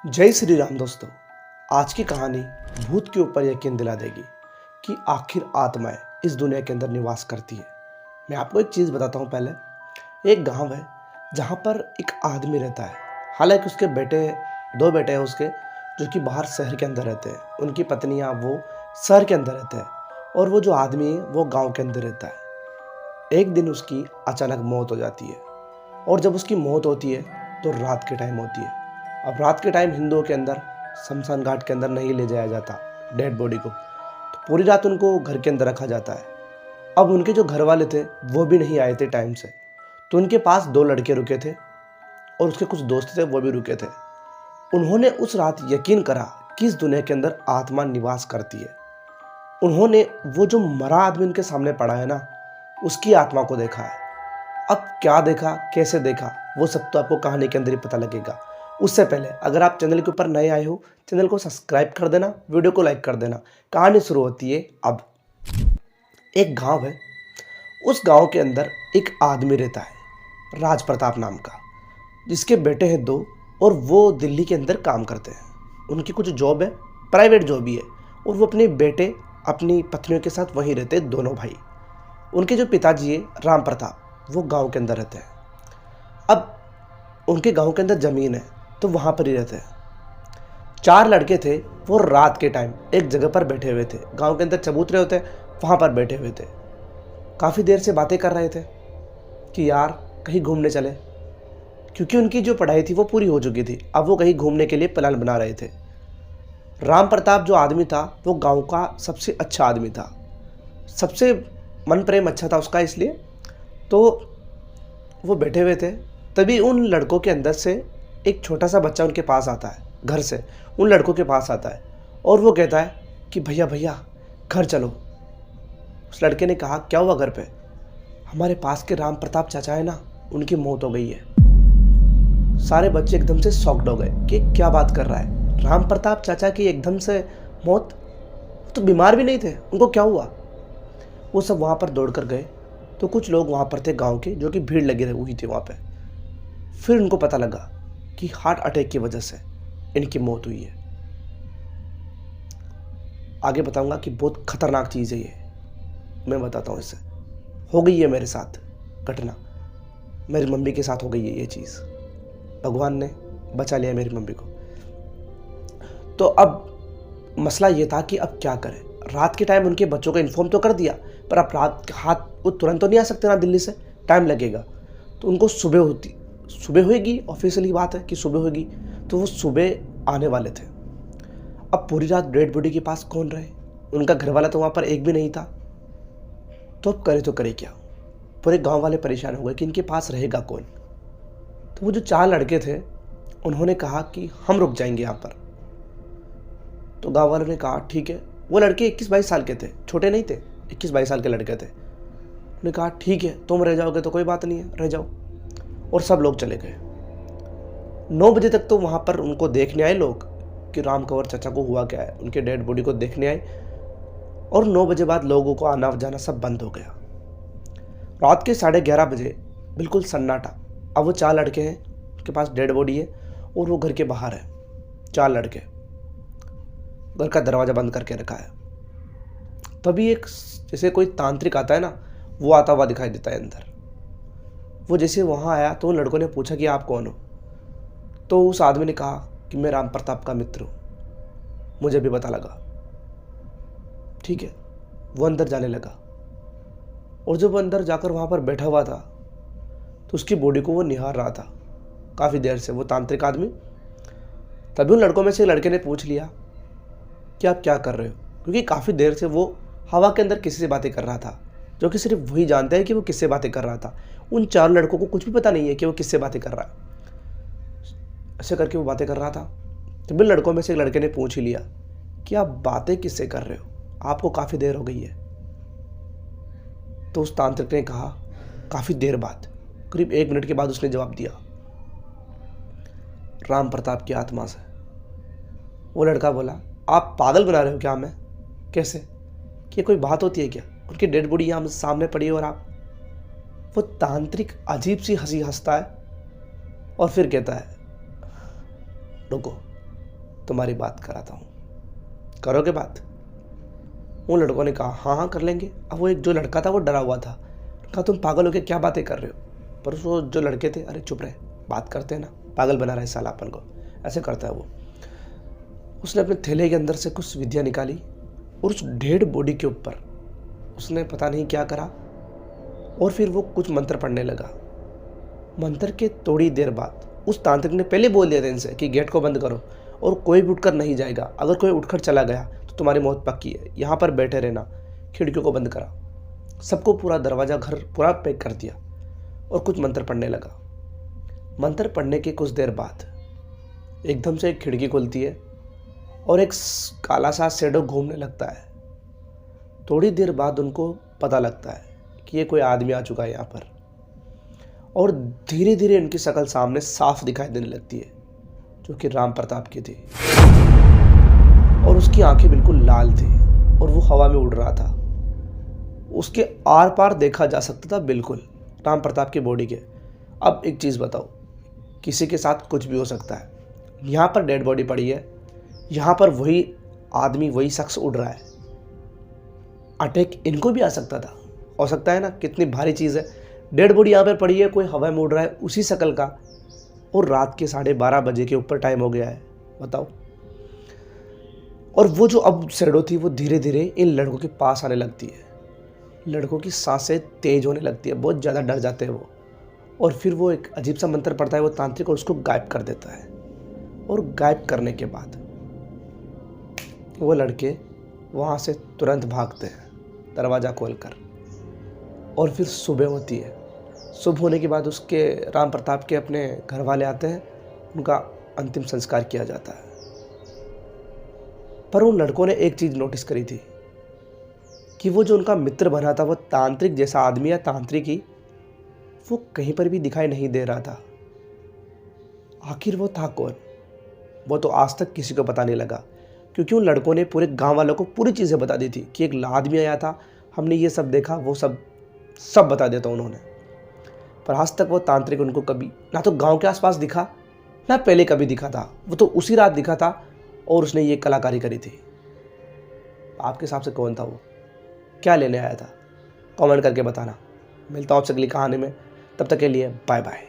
जय श्री राम दोस्तों। आज की कहानी भूत के ऊपर यकीन दिला देगी कि आखिर आत्माएं इस दुनिया के अंदर निवास करती है। मैं आपको एक चीज़ बताता हूँ। पहले एक गांव है जहाँ पर एक आदमी रहता है। हालांकि उसके दो बेटे हैं उसके, जो कि बाहर शहर के अंदर रहते हैं। उनकी पत्नियाँ वो शहर के अंदर रहते हैं और वो जो आदमी है वो गाँव के अंदर रहता है। एक दिन उसकी अचानक मौत हो जाती है और जब उसकी मौत होती है तो रात के टाइम होती है। अब रात के टाइम हिंदुओं के अंदर शमशान घाट के अंदर नहीं ले जाया जाता डेड बॉडी को, तो पूरी रात उनको घर के अंदर रखा जाता है। अब उनके जो घर वाले थे वो भी नहीं आए थे टाइम से, तो उनके पास दो लड़के रुके थे और उसके कुछ दोस्त थे वो भी रुके थे। उन्होंने उस रात यकीन करा कि इस दुनिया के अंदर आत्मा निवास करती है। उन्होंने वो जो मरा आदमी उनके सामने पड़ा है ना, उसकी आत्मा को देखा है। अब क्या देखा, कैसे देखा, वो सब तो आपको कहानी के अंदर ही पता लगेगा। उससे पहले अगर आप चैनल के ऊपर नए आए हो, चैनल को सब्सक्राइब कर देना, वीडियो को लाइक कर देना। कहानी शुरू होती है अब। एक गांव है, उस गांव के अंदर एक आदमी रहता है राज प्रताप नाम का, जिसके बेटे हैं दो और वो दिल्ली के अंदर काम करते हैं। उनकी कुछ जॉब है, प्राइवेट जॉब ही है, और वो अपने बेटे अपनी पत्नियों के साथ वहीं रहते हैं, दोनों भाई। उनके जो पिताजी है राम प्रताप, वो गांव के अंदर रहते हैं। अब उनके गांव के अंदर ज़मीन है तो वहाँ पर ही रहते हैं। चार लड़के थे, वो रात के टाइम एक जगह पर बैठे हुए थे। गांव के अंदर चबूतरे होते हैं, वहाँ पर बैठे हुए थे। काफ़ी देर से बातें कर रहे थे कि यार कहीं घूमने चले, क्योंकि उनकी जो पढ़ाई थी वो पूरी हो चुकी थी। अब वो कहीं घूमने के लिए प्लान बना रहे थे। राम प्रताप जो आदमी था वो गाँव का सबसे अच्छा आदमी था, सबसे मन प्रेम अच्छा था उसका, इसलिए तो वो बैठे हुए थे। तभी उन लड़कों के अंदर से एक छोटा सा बच्चा उनके पास आता है, घर से उन लड़कों के पास आता है और वो कहता है कि भैया भैया घर चलो। उस लड़के ने कहा क्या हुआ घर पे? हमारे पास के राम प्रताप चाचा है ना, उनकी मौत हो गई है। सारे बच्चे एकदम से शॉक्ड हो गए कि क्या बात कर रहा है, राम प्रताप चाचा की एकदम से मौत? तो बीमार भी नहीं थे, उनको क्या हुआ? वो सब वहाँ पर दौड़ कर गए तो कुछ लोग वहाँ पर थे गाँव के, जो कि भीड़ लगी हुई थी वहाँ पर। फिर उनको पता लगा कि हार्ट अटैक की वजह से इनकी मौत हुई है। आगे बताऊंगा कि बहुत खतरनाक चीज़ है ये, मैं बताता हूँ। इससे हो गई है मेरे साथ घटना, मेरी मम्मी के साथ हो गई है ये चीज़। भगवान ने बचा लिया मेरी मम्मी को। तो अब मसला ये था कि अब क्या करें। रात के टाइम उनके बच्चों को इन्फॉर्म तो कर दिया, पर अब रात हाथ वो तुरंत तो नहीं आ सकते ना, दिल्ली से टाइम लगेगा। तो उनको सुबह होगी, ऑफिशियली बात है कि सुबह होगी, तो वो सुबह आने वाले थे। अब पूरी रात डेड बॉडी के पास कौन रहे? उनका घर वाला तो वहाँ पर एक भी नहीं था। तो अब करे तो करे क्या? पूरे गांव वाले परेशान हो गए कि इनके पास रहेगा कौन। तो वो जो चार लड़के थे उन्होंने कहा कि हम रुक जाएंगे यहाँ पर। तो गांव वालों ने कहा ठीक है। वो लड़के 21-22 साल के थे, छोटे नहीं थे, 21-22 साल के लड़के थे। उन्होंने कहा ठीक है, तुम रह जाओगे तो कोई बात नहीं है, रह जाओ। और सब लोग चले गए। 9 बजे तक तो वहाँ पर उनको देखने आए लोग कि राम कंवर चाचा को हुआ क्या है, उनके डेड बॉडी को देखने आए। और 9 बजे बाद लोगों को आना जाना सब बंद हो गया। रात के 11:30 बजे बिल्कुल सन्नाटा। अब वो चार लड़के हैं, उनके पास डेड बॉडी है और वो घर के बाहर है। चार लड़के, घर का दरवाज़ा बंद करके रखा है। तभी एक जैसे कोई तांत्रिक आता है ना, वो आता हुआ दिखाई देता है अंदर। वो जैसे वहाँ आया तो उन लड़कों ने पूछा कि आप कौन हो? तो उस आदमी ने कहा कि मैं राम प्रताप का मित्र हूँ, मुझे भी पता लगा। ठीक है, वो अंदर जाने लगा और जब वो अंदर जाकर वहाँ पर बैठा हुआ था तो उसकी बॉडी को वो निहार रहा था काफ़ी देर से, वो तांत्रिक आदमी। तभी उन लड़कों में से लड़के ने पूछ लिया कि आप क्या कर रहे हो, क्योंकि काफ़ी देर से वो हवा के अंदर किसी से बातें कर रहा था, जो कि सिर्फ वही जानते हैं कि वो किससे बातें कर रहा था। उन चार लड़कों को कुछ भी पता नहीं है कि वो किससे बातें कर रहा है। ऐसे करके वो बातें कर रहा था। तभी लड़कों में से एक लड़के ने पूछ ही लिया कि आप बातें किससे कर रहे हो, आपको काफ़ी देर हो गई है। तो उस तांत्रिक ने कहा, काफ़ी देर बाद, करीब 1 मिनट के बाद उसने जवाब दिया, राम प्रताप की आत्मा से। वो लड़का बोला, आप पागल बना रहे हो क्या हमें? कैसे? कि कोई बात होती है क्या? उनकी डेड बॉडी यहाँ सामने पड़ी है और आप? वो तांत्रिक अजीब सी हंसी हंसता है और फिर कहता है, रुको, तुम्हारी बात कराता हूँ, करोगे बात? उन लड़कों ने कहा हाँ हाँ कर लेंगे। अब वो एक जो लड़का था वो डरा हुआ था, कहा तुम पागल हो के क्या बातें कर रहे हो? पर वो जो लड़के थे, अरे चुप रहे, बात करते हैं ना, पागल बना रहे साला अपन को, ऐसे करता है वो। उसने अपने थैले के अंदर से कुछ विद्या निकाली और उस डेड बॉडी के ऊपर उसने पता नहीं क्या करा, और फिर वो कुछ मंत्र पढ़ने लगा। मंत्र के थोड़ी देर बाद उस तांत्रिक ने पहले बोल दिया था इनसे कि गेट को बंद करो और कोई भी उठकर नहीं जाएगा, अगर कोई उठकर चला गया तो तुम्हारी मौत पक्की है, यहाँ पर बैठे रहना, खिड़कियों को बंद करा। सबको पूरा दरवाज़ा घर पूरा पैक कर दिया और कुछ मंत्र पढ़ने लगा। मंत्र पढ़ने के कुछ देर बाद एकदम से एक खिड़की खुलती है और एक काला सा शैडो घूमने लगता है। थोड़ी देर बाद उनको पता लगता है कि ये कोई आदमी आ चुका है यहाँ पर, और धीरे धीरे उनकी शक्ल सामने साफ दिखाई देने लगती है, जो कि राम प्रताप की थी। और उसकी आंखें बिल्कुल लाल थी और वो हवा में उड़ रहा था। उसके आर पार देखा जा सकता था बिल्कुल राम प्रताप की बॉडी के। अब एक चीज़ बताओ, किसी के साथ कुछ भी हो सकता है। यहाँ पर डेड बॉडी पड़ी है, यहाँ पर वही आदमी वही शख्स उड़ रहा है। अटैक इनको भी आ सकता था, हो सकता है ना, कितनी भारी चीज़ है। डेड बॉडी यहाँ पर पड़ी है, कोई हवा में उड़ रहा है उसी शक्ल का, और रात के 12:30 बजे के ऊपर टाइम हो गया है, बताओ। और वो जो अब शैडो थी वो धीरे धीरे इन लड़कों के पास आने लगती है। लड़कों की सांसें तेज होने लगती है, बहुत ज़्यादा डर जाते हैं वो। और फिर वो एक अजीब सा मंत्र पढ़ता है वो तांत्रिक, और उसको गायब कर देता है। और गायब करने के बाद वो लड़के वहाँ से तुरंत भागते हैं दरवाज़ा खोलकर। और फिर सुबह होती है। सुबह होने के बाद उसके राम प्रताप के अपने घर वाले आते हैं, उनका अंतिम संस्कार किया जाता है। पर उन लड़कों ने एक चीज़ नोटिस करी थी कि वो जो उनका मित्र बना था, वो तांत्रिक जैसा आदमी या तांत्रिक ही, वो कहीं पर भी दिखाई नहीं दे रहा था। आखिर वो था कौन? वो तो आज तक किसी को पता नहीं लगा, क्योंकि उन लड़कों ने पूरे गांव वालों को पूरी चीज़ें बता दी थी कि एक आदमी आया था, हमने ये सब देखा, वो सब बता दिया था उन्होंने। पर आज तक वो तांत्रिक उनको कभी ना तो गांव के आसपास दिखा, ना पहले कभी दिखा था। वो तो उसी रात दिखा था और उसने ये कलाकारी करी थी। आपके हिसाब से कौन था वो? क्या लेने आया था? कमेंट करके बताना। मिलता हूँ आपसे अगली कहानी में, तब तक के लिए बाय बाय।